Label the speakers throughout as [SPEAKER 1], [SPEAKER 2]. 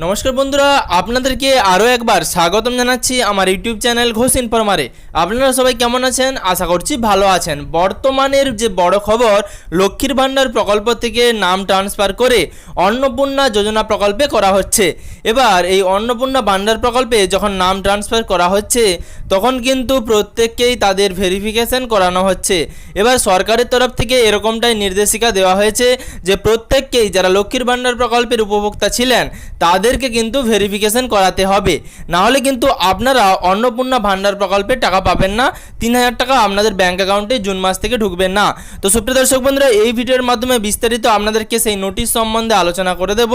[SPEAKER 1] নমস্কার বন্ধুরা, আপনাদেরকে আরও একবার স্বাগতম জানাচ্ছি আমার ইউটিউব চ্যানেল ঘোষ ইনফরমারে। আপনারা সবাই কেমন আছেন? আশা করছি ভালো আছেন। বর্তমানের যে বড় খবর, লক্ষ্মীর ভাণ্ডার প্রকল্প থেকে নাম ট্রান্সফার করে অন্নপূর্ণা যোজনা প্রকল্পে করা হচ্ছে। এবার এই অন্নপূর্ণা ভাণ্ডার প্রকল্পে যখন নাম ট্রান্সফার করা হচ্ছে তখন কিন্তু প্রত্যেককেই তাদের ভেরিফিকেশন করানো হচ্ছে। এবার সরকারের তরফ থেকে এরকমটাই নির্দেশিকা দেওয়া হয়েছে যে প্রত্যেককেই যারা লক্ষ্মীর ভাণ্ডার প্রকল্পের উপভোক্তা ছিলেন তাদেরকে কিন্তু ভেরিফিকেশন করাতে হবে, না হলে কিন্তু আপনারা অন্নপূর্ণা ভাণ্ডার প্রকল্পে টাকা পাবেন না। 3000 টাকা আপনাদের ব্যাঙ্ক অ্যাকাউন্টে জুন মাস থেকে ঢুকবে না। তো সুপ্রিয় দর্শক বন্ধুরা, এই ভিডিওর মাধ্যমে বিস্তারিত আপনাদেরকে সেই নোটিশ সম্বন্ধে আলোচনা করে দেব।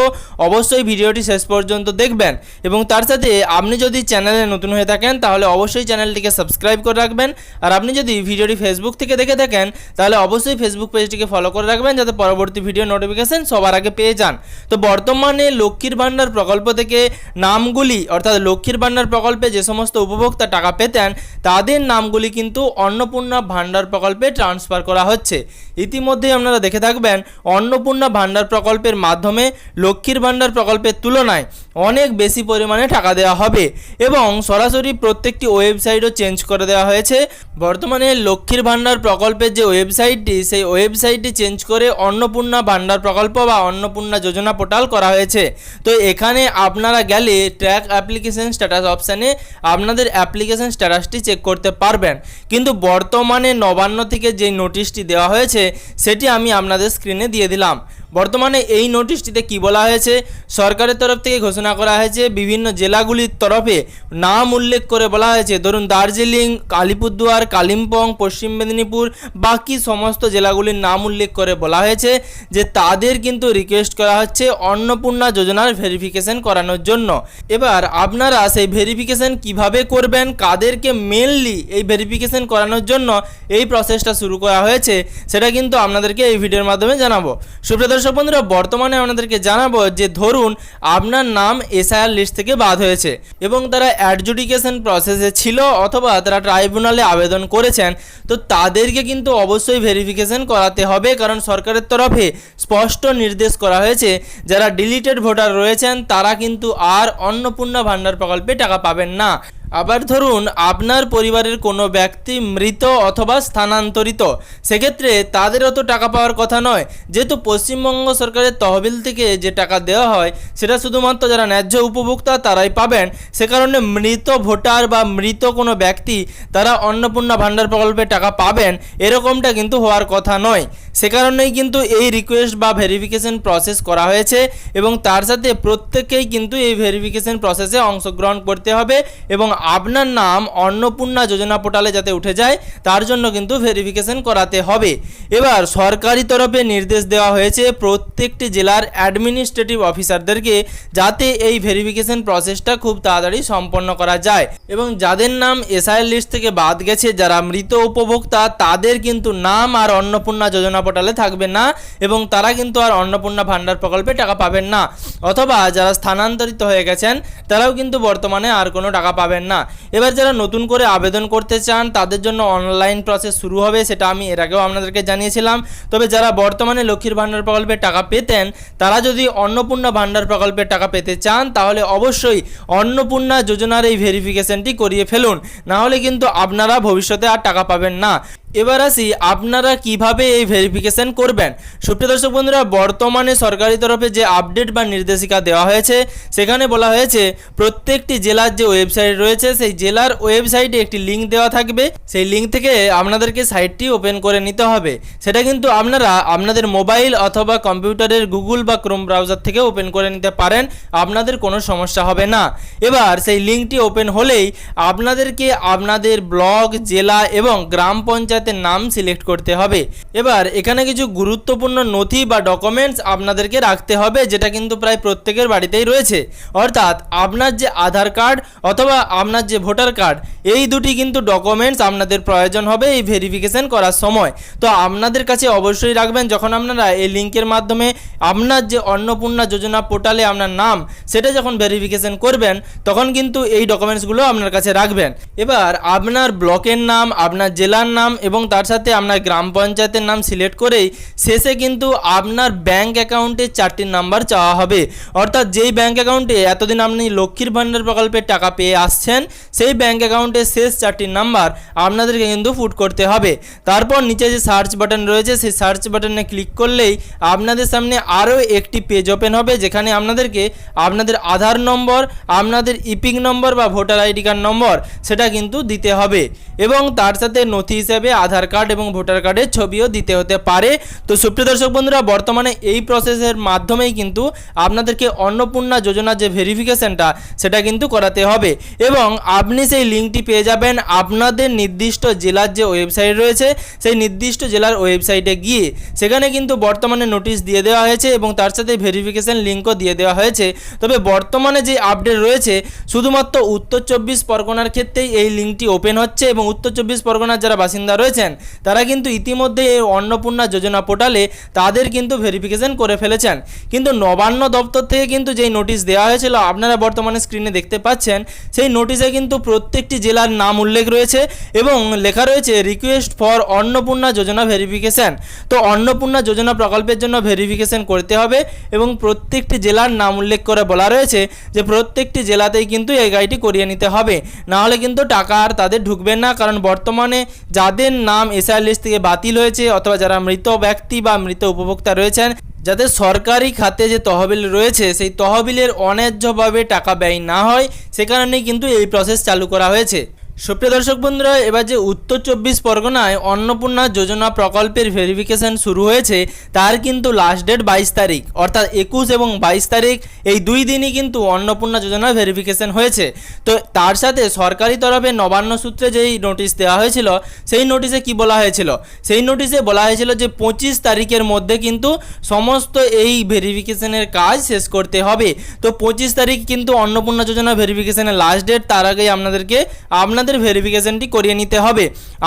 [SPEAKER 1] অবশ্যই ভিডিওটি শেষ পর্যন্ত দেখবেন এবং তার সাথে আপনি যদি চ্যানেলে নতুন হয়ে থাকেন তাহলে অবশ্যই চ্যানেলটিকে সাবস্ক্রাইব করে রাখবেন। আর আপনি যদি ভিডিওটি ফেসবুক থেকে দেখে থাকেন তাহলে অবশ্যই ফেসবুক পেজটিকে ফলো করে রাখবেন যাতে পরবর্তী ভিডিও নোটিফিকেশন সবার আগে পেয়ে যান। তো বর্তমানে লক্ষ্মীর ভাণ্ডার প্রকল্প থেকে নামগুলি অর্থাৎ লক্ষ্মীর ভাণ্ডার প্রকল্পে যে সমস্ত উপভোক্তা টাকা পেতেন তাদের নামগুলি কিন্তু অন্নপূর্ণা ভাণ্ডার প্রকল্পে ট্রান্সফার করা হচ্ছে। ইতিমধ্যেই আপনারা দেখে থাকবেন অন্নপূর্ণা ভাণ্ডার প্রকল্পের মাধ্যমে লক্ষ্মীর ভাণ্ডার প্রকল্পের তুলনায় অনেক বেশি পরিমাণে টাকা দেওয়া হবে এবং সরাসরি প্রত্যেকটি ওয়েবসাইটও চেঞ্জ করে দেওয়া হয়েছে। বর্তমানে লক্ষ্মীর ভাণ্ডার প্রকল্পের যে ওয়েবসাইটটি সেই ওয়েবসাইটটি চেঞ্জ করে অন্নপূর্ণা ভাণ্ডার প্রকল্প বা অন্নপূর্ণা যোজনা পোর্টাল করা হয়েছে। তো এখানে আপনারা গেলে ট্র্যাক অ্যাপ্লিকেশন স্ট্যাটাস অপশানে আপনাদের অ্যাপ্লিকেশন স্ট্যাটাসটি চেক করতে পারবেন। কিন্তু বর্তমানে নবান্ন থেকে যে নোটিশটি দেওয়া হয়েছে সেটি আমি আপনাদের স্ক্রিনে দিয়ে দিলাম। বর্তমানে এই নোটিশটিতে কি বলা হয়েছে, সরকারের তরফ থেকে ঘোষণা করা হয়েছে বিভিন্ন জেলাগুলির তরফে নাম উল্লেখ করে বলা হয়েছে, ধরুন দার্জিলিং, আলিপুরদুয়ার, কালিম্পং, পশ্চিম মেদিনীপুর, বাকি সমস্ত জেলাগুলির নাম উল্লেখ করে বলা হয়েছে যে তাদের কিন্তু রিকোয়েস্ট করা হচ্ছে অন্নপূর্ণা যোজনার ভেরিফিকেশন করানোর জন্য। এবার আপনারা সেই ভেরিফিকেশন কিভাবে করবেন, কাদেরকে মেনলি এই ভেরিফিকেশন করানোর জন্য এই প্রসেসটা শুরু করা হয়েছে সেটা কিন্তু আপনাদেরকে এই ভিডিওর মাধ্যমে জানাবো। সুপ্রিয় দর্শক বন্ধুরা, বর্তমানে আপনাদেরকে জানাবো যে ধরুন আপনার নাম এসআইআর লিস্ট থেকে বাদ হয়েছে এবং তারা অ্যাডজুডিকেশন প্রসেসে ছিল অথবা তারা ট্রাইব্যুনালে আবেদন করেছেন, তো তাদেরকে কিন্তু অবশ্যই ভেরিফিকেশন করাতে হবে, কারণ সরকারের তরফে স্পষ্ট নির্দেশ করা হয়েছে যারা ডিলিটেড ভোটার রয়েছেন তারা কিন্তু আর অন্নপূর্ণা ভাণ্ডার প্রকল্পে টাকা পাবেন না। আবার ধরুন আপনার পরিবারের কোনো ব্যক্তি মৃত অথবা স্থানান্তরিত, সেক্ষেত্রে তাদেরও তো টাকা পাওয়ার কথা নয়, যেহেতু পশ্চিমবঙ্গ সরকারের তহবিল থেকে যে টাকা দেওয়া হয় সেটা শুধুমাত্র যারা ন্যায্য উপভোক্তা তারাই পাবেন। সে কারণে মৃত ভোটার বা মৃত কোনো ব্যক্তি তারা অন্নপূর্ণা ভাণ্ডার প্রকল্পে টাকা পাবেন এরকমটা কিন্তু হওয়ার কথা নয়। সে কারণেই কিন্তু এই রিকোয়েস্ট বা ভেরিফিকেশন প্রসেস করা হয়েছে এবং তার সাথে প্রত্যেকেই কিন্তু এই ভেরিফিকেশন প্রসেসে অংশগ্রহণ করতে হবে এবং আপনার নাম অন্নপূর্ণা যোজনা পোর্টালে যাতে উঠে যায় তার জন্য কিন্তু ভেরিফিকেশন করাতে হবে। এবার সরকারি তরফে নির্দেশ দেওয়া হয়েছে প্রত্যেকটি জেলার অ্যাডমিনিস্ট্রেটিভ অফিসারদেরকে যাতে এই ভেরিফিকেশন প্রসেসটা খুব তাড়াতাড়ি সম্পন্ন করা যায় এবং যাদের নাম এসআইআর লিস্ট থেকে বাদ গেছে, যারা মৃত উপভোক্তা, তাদের কিন্তু নাম আর অন্নপূর্ণা যোজনা পোর্টালে থাকবে না এবং তারা কিন্তু আর অন্নপূর্ণা ভাণ্ডার প্রকল্পে টাকা পাবেন না। অথবা যারা স্থানান্তরিত হয়ে গেছেন তারাও কিন্তু বর্তমানে আর কোনো টাকা পাবেন না। এবার যারা নতুন করে আবেদন করতে চান তাদের জন্য অনলাইন প্রসেস শুরু হবে, সেটা আমি এর আগেও আপনাদেরকে জানিয়েছিলাম। তবে যারা বর্তমানে লক্ষ্মীর ভাণ্ডার প্রকল্পে টাকা পেতেন তারা যদি অন্নপূর্ণা ভাণ্ডার প্রকল্পে টাকা পেতে চান তাহলে অবশ্যই অন্নপূর্ণা যোজনার এই ভেরিফিকেশনটি করিয়ে ফেলুন, না হলে কিন্তু আপনারা ভবিষ্যতে আর টাকা পাবেন না। এবার আসি আপনারা কিভাবে এই ভেরিফিকেশন করবেন। সুপ্রিয় দর্শক বন্ধুরা, বর্তমানে সরকারি তরফে যে আপডেট বা নির্দেশিকা দেওয়া হয়েছে সেখানে বলা হয়েছে প্রত্যেকটি জেলার যে ওয়েবসাইট রয়েছে সেই জেলার ওয়েবসাইটে একটি লিঙ্ক দেওয়া থাকবে। সেই লিঙ্ক থেকে আপনাদেরকে সাইটটি ওপেন করে নিতে হবে। সেটা কিন্তু আপনারা আপনাদের মোবাইল অথবা কম্পিউটারের গুগল বা ক্রোম ব্রাউজার থেকে ওপেন করে নিতে পারেন, আপনাদের কোনো সমস্যা হবে না। এবার সেই লিঙ্কটি ওপেন হলেই আপনাদেরকে আপনাদের ব্লক, জেলা এবং গ্রাম পঞ্চায়েত নাম সিলেক্ট করতে হবে। এবার এখানে কিছু গুরুত্বপূর্ণ নথি বা ডকুমেন্টস আপনাদেরকে রাখতে হবে, যেটা কিন্তু প্রায় প্রত্যেকের বাড়িতেই রয়েছে। অর্থাৎ আপনার যে আধার কার্ড অথবা আপনার যে ভোটার কার্ড, এই দুটি কিন্তু ডকুমেন্টস আপনাদের প্রয়োজন হবে এই ভেরিফিকেশন করার সময়। তো আপনাদের কাছে অবশ্যই রাখবেন যখন আপনারা এই লিঙ্কের মাধ্যমে আপনার যে অন্নপূর্ণা যোজনা পোর্টালে আপনার নাম সেটা যখন ভেরিফিকেশন করবেন তখন কিন্তু এই ডকুমেন্টসগুলো আপনার কাছে রাখবেন। এবার আপনার ব্লকের নাম, আপনার জেলার নাম এবং এবং তার সাথে আপনার গ্রাম পঞ্চায়েতের নাম সিলেক্ট করেই শেষে কিন্তু আপনার ব্যাংক অ্যাকাউন্টে 4টি নাম্বার চাওয়া হবে। অর্থাৎ যেই ব্যাংক অ্যাকাউন্টে এতদিন আপনি লক্ষ্মীর ভাণ্ডার প্রকল্পের টাকা পেয়ে আসছেন সেই ব্যাংক অ্যাকাউন্টে শেষ 4টি নাম্বার আপনাদেরকে কিন্তু পুট করতে হবে। তারপর নিচে যে সার্চ বাটন রয়েছে সেই সার্চ বাটনে ক্লিক করলেই আপনাদের সামনে আরও একটি পেজ ওপেন হবে, যেখানে আপনাদেরকে আপনাদের আধার নম্বর, আপনাদের ইপিক নম্বর বা ভোটার আইডি কার্ড নম্বর সেটা কিন্তু দিতে হবে এবং তার সাথে নথি হিসেবে আধার কার্ড এবং ভোটার কার্ডের ছবিও দিতে হতে পারে। তো সুপ্রিয় দর্শক বন্ধুরা, বর্তমানে এই প্রসেসের মাধ্যমেই কিন্তু আপনাদেরকে অন্নপূর্ণা যোজনা যে ভেরিফিকেশনটা সেটা কিন্তু করাতে হবে এবং আপনি সেই লিঙ্কটি পেয়ে যাবেন আপনাদের নির্দিষ্ট জেলার যে ওয়েবসাইট রয়েছে সেই নির্দিষ্ট জেলার ওয়েবসাইটে গিয়ে। সেখানে কিন্তু বর্তমানে নোটিশ দিয়ে দেওয়া হয়েছে এবং তার সাথে ভেরিফিকেশন লিঙ্কও দিয়ে দেওয়া হয়েছে। তবে বর্তমানে যে আপডেট রয়েছে শুধুমাত্র উত্তর 24 পরগনার ক্ষেত্রেই এই লিঙ্কটি ওপেন হচ্ছে এবং উত্তর 24 পরগনার যারা বাসিন্দা রয়েছেন তারা কিন্তু ইতিমধ্যে এই অন্নপূর্ণা যোজনা পোর্টালে তাদের কিন্তু ভেরিফিকেশন করে ফেলেছেন। কিন্তু নবান্ন দপ্তর থেকে কিন্তু যেই নোটিশ দেওয়া হয়েছিল আপনারা বর্তমানে স্ক্রিনে দেখতে পাচ্ছেন, সেই নোটিশে কিন্তু প্রত্যেকটি জেলার নাম উল্লেখ রয়েছে এবং লেখা রয়েছে request for Annapurna Yojana verification. তো অন্নপূর্ণা যোজনা প্রকল্পের জন্য ভেরিফিকেশন করতে হবে এবং প্রত্যেকটি জেলার নাম উল্লেখ করে বলা রয়েছে যে প্রত্যেকটি জেলাতেই কিন্তু এই গাড়িটি করিয়ে নিতে হবে, নাহলে কিন্তু টাকা আর তাদের ঢুকবে না। কারণ বর্তমানে যাদের নাম এসআর লিস্ট থেকে বাতিল হয়েছে অথবা যারা মৃত ব্যক্তি বা মৃত উপভোক্তা রয়েছেন, যাদের সরকারি খাতে যে তহবিল রয়েছে সেই তহবিলের অন্যায্যভাবে টাকা ব্যয় না হয়, সে কারণেই কিন্তু এই প্রসেস চালু করা হয়েছে। সুপ্রিয় দর্শক বন্ধুরা, এবার যে উত্তর 24 পরগনায় অন্নপূর্ণা যোজনা প্রকল্পের ভেরিফিকেশন শুরু হয়েছে তার কিন্তু লাস্ট ডেট 22 তারিখ, অর্থাৎ 21 এবং 22 তারিখ এই 2 দিনই কিন্তু অন্নপূর্ণা যোজনা ভেরিফিকেশন হয়েছে। তো তার সাথে সরকারি তরফে নবান্ন সূত্রে যেই নোটিশ দেওয়া হয়েছিল সেই নোটিশে কি বলা হয়েছিল, সেই নোটিশে বলা হয়েছিল যে 25 তারিখের মধ্যে কিন্তু সমস্ত এই ভেরিফিকেশনের কাজ শেষ করতে হবে। তো 25 তারিখ কিন্তু অন্নপূর্ণা যোজনা ভেরিফিকেশনের লাস্ট ডেট, তার আগেই আপনাদেরকে আপনাদের ভেরিফিকেশনটি করিয়ে নিতে হবে।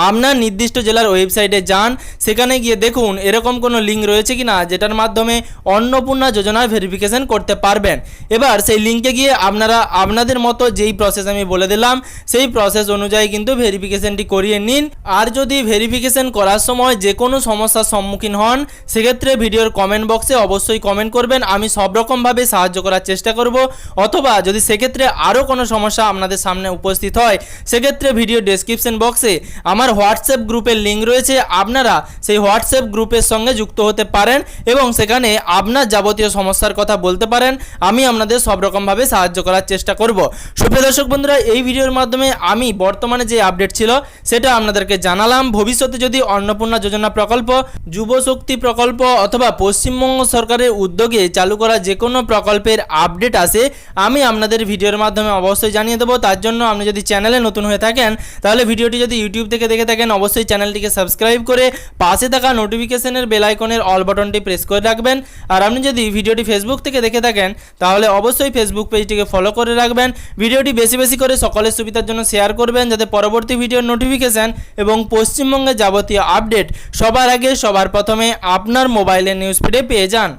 [SPEAKER 1] আপনার নির্দিষ্ট জেলার ওয়েবসাইটে যান, সেখানে গিয়ে দেখুন এরকম কোনো লিঙ্ক রয়েছে কিনা যেটার মাধ্যমে অন্নপূর্ণা যোজনার ভেরিফিকেশন করতে পারবেন। এবার সেই লিঙ্কে গিয়ে আপনারা আপনাদের মতো যেই প্রসেস আমি বলে দিলাম সেই প্রসেস অনুযায়ী কিন্তু ভেরিফিকেশনটি করিয়ে নিন। আর যদি ভেরিফিকেশন করার সময় যে কোনো সমস্যার সম্মুখীন হন সেক্ষেত্রে ভিডিওর কমেন্ট বক্সে অবশ্যই কমেন্ট করবেন, আমি সব রকমভাবে সাহায্য করার চেষ্টা করব। অথবা যদি সেক্ষেত্রে আরও কোনো সমস্যা আপনাদের সামনে উপস্থিত হয় সেক্ষেত্রে ভিডিও ডেসক্রিপশন বক্সে আমার হোয়াটসঅ্যাপ গ্রুপের লিঙ্ক রয়েছে, আপনারা সেই হোয়াটসঅ্যাপ গ্রুপের সঙ্গে যুক্ত হতে পারেন এবং সেখানে আপনার যাবতীয় সমস্যার কথা বলতে পারেন, আমি আপনাদের সব রকমভাবে সাহায্য করার চেষ্টা করব। সুপ্রিয় দর্শক বন্ধুরা, এই ভিডিওর মাধ্যমে আমি বর্তমানে যে আপডেট ছিল সেটা আপনাদেরকে জানালাম। ভবিষ্যতে যদি অন্নপূর্ণা যোজনা প্রকল্প, যুব শক্তি প্রকল্প অথবা পশ্চিমবঙ্গ সরকারের উদ্যোগে চালু করা যে কোনো প্রকল্পের আপডেট আসে আমি আপনাদের ভিডিওর মাধ্যমে অবশ্যই জানিয়ে দেবো। তার জন্য আপনি যদি চ্যানেলে নতুন হয়ে থাকেন তাহলে ভিডিওটি যদি ইউটিউব থেকে দেখে থাকেন অবশ্যই চ্যানেলটিকে সাবস্ক্রাইব করে পাশে থাকা নোটিফিকেশনের বেল আইকনের অল বাটনটি প্রেস করে রাখবেন। আর আপনি যদি ভিডিওটি ফেসবুক থেকে দেখে থাকেন তাহলে অবশ্যই ফেসবুক পেজটিকে ফলো করে রাখবেন। ভিডিওটি বেশি বেশি করে সকলের সুবিধার জন্য শেয়ার করবেন, যাতে পরবর্তী ভিডিওর নোটিফিকেশন এবং পশ্চিমবঙ্গের যাবতীয় আপডেট সবার আগে সবার প্রথমে আপনার মোবাইলের নিউজ ফিডে পেয়ে যান।